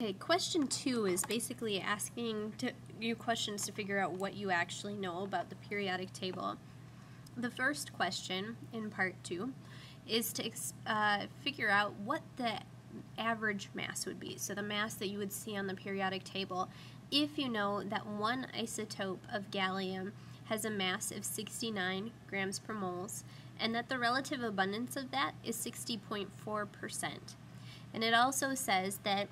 Okay, question 2 is basically asking you questions to figure out what you actually know about the periodic table. The first question in part 2 is to figure out what the average mass would be, so the mass that you would see on the periodic table if you know that one isotope of gallium has a mass of 69 grams per moles and that the relative abundance of that is 60.4%. And it also says that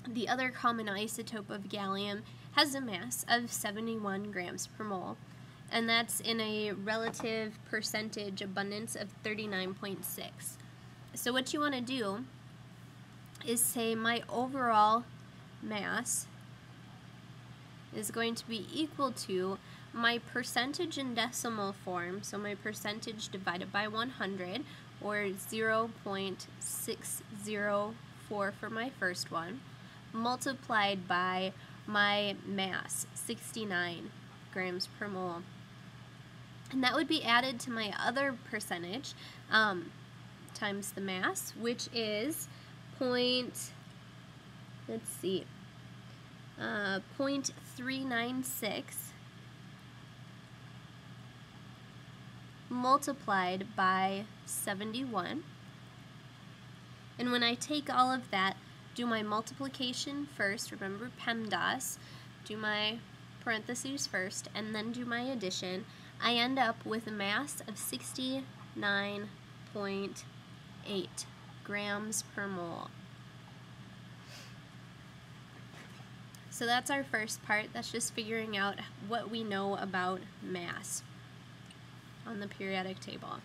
the other common isotope of gallium has a mass of 71 grams per mole, and that's in a relative percentage abundance of 39.6. So what you want to do is say my overall mass is going to be equal to my percentage in decimal form, so my percentage divided by 100, or 0.604 for my first one, multiplied by my mass, 69 grams per mole. And that would be added to my other percentage times the mass, which is 0.396 multiplied by 71. And when I take all of that, do my multiplication first, remember PEMDAS, do my parentheses first, and then do my addition, I end up with a mass of 69.8 grams per mole. So that's our first part. That's just figuring out what we know about mass on the periodic table.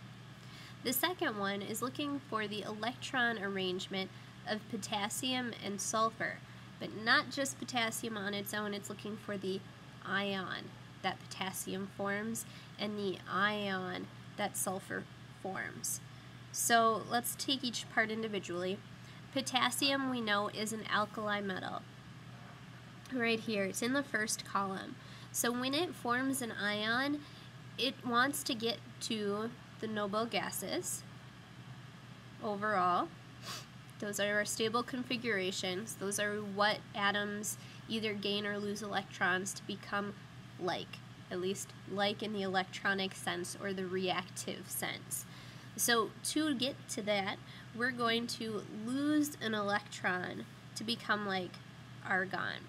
The second one is looking for the electron arrangement of potassium and sulfur, but not just potassium on its own, it's looking for the ion that potassium forms and the ion that sulfur forms. So let's take each part individually. Potassium, we know, is an alkali metal. Right here, it's in the first column. So when it forms an ion, it wants to get to the noble gases overall. Those are our stable configurations. Those are what atoms either gain or lose electrons to become like, at least like in the electronic sense or the reactive sense. So to get to that, we're going to lose an electron to become like argon.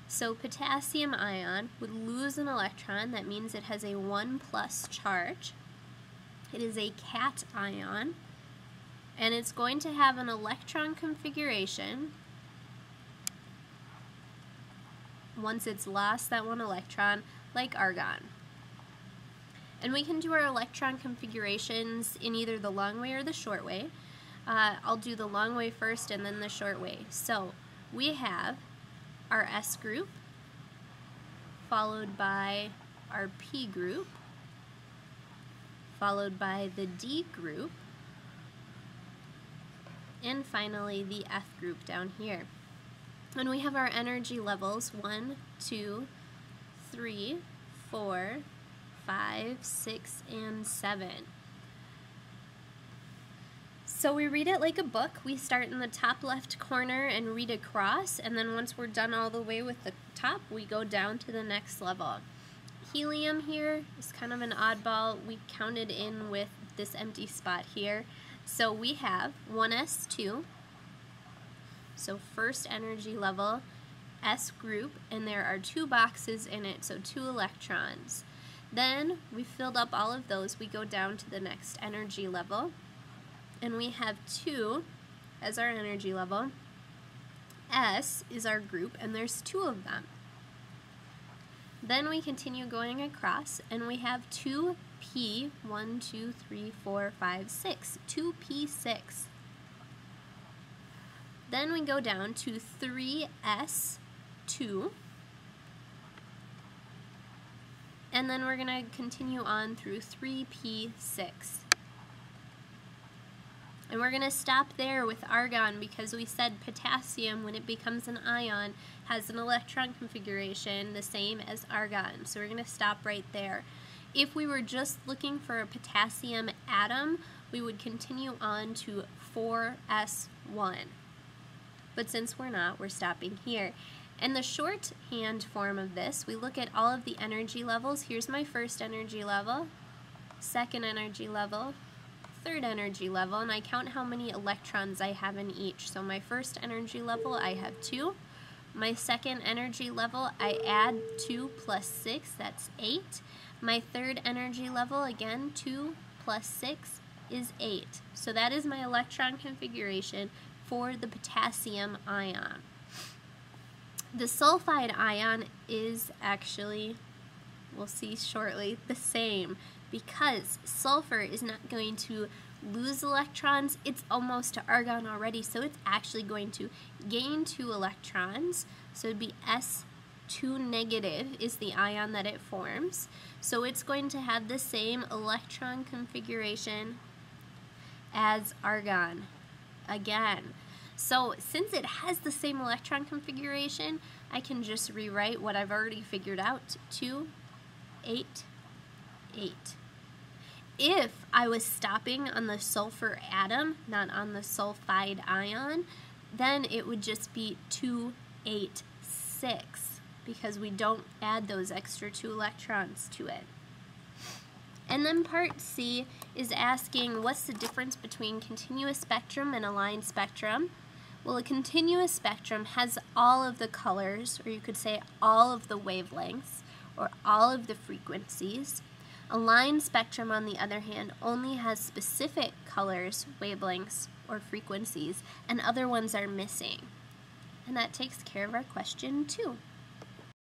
So potassium ion would lose an electron. That means it has a 1+ charge. It is a cation, and it's going to have an electron configuration once it's lost that one electron, like argon. And we can do our electron configurations in either the long way or the short way. I'll do the long way first and then the short way. So we have our S group, followed by our P group, followed by the D group, and finally the F group down here. And we have our energy levels 1, 2, 3, 4, 5, 6, and 7. So we read it like a book. We start in the top left corner and read across, and then once we're done all the way with the top, we go down to the next level. Helium here is kind of an oddball. We counted in with this empty spot here. So we have 1s2, so first energy level, S group, and there are 2 boxes in it, so 2 electrons. Then we filled up all of those. We go down to the next energy level, and we have 2 as our energy level. S is our group, and there's 2 of them. Then we continue going across, and we have 2p, 1, 2, 3, 4, 5, 6, 2p6. Then we go down to 3s2, and then we're going to continue on through 3p6. And we're going to stop there with argon because we said potassium, when it becomes an ion, has an electron configuration the same as argon. So we're going to stop right there. If we were just looking for a potassium atom, we would continue on to 4s1. But since we're not, we're stopping here. In the shorthand form of this, we look at all of the energy levels. Here's my first energy level, second energy level, third energy level, and I count how many electrons I have in each. So my first energy level, I have 2. My second energy level, I add 2 plus 6, that's 8. My third energy level, again, 2 plus 6 is 8. So that is my electron configuration for the potassium ion. The sulfide ion is actually, we'll see shortly, the same, because sulfur is not going to lose electrons. It's almost to argon already, so it's actually going to gain 2 electrons. So it'd be S2 negative is the ion that it forms. So it's going to have the same electron configuration as argon again. So since it has the same electron configuration, I can just rewrite what I've already figured out, 2, 8, 8. If I was stopping on the sulfur atom, not on the sulfide ion, then it would just be 2, 8, 6, because we don't add those extra 2 electrons to it. And then part C is asking what's the difference between continuous spectrum and a line spectrum. Well, a continuous spectrum has all of the colors, or you could say all of the wavelengths, or all of the frequencies. A line spectrum, on the other hand, only has specific colors, wavelengths, or frequencies, and other ones are missing. And that takes care of our question 2.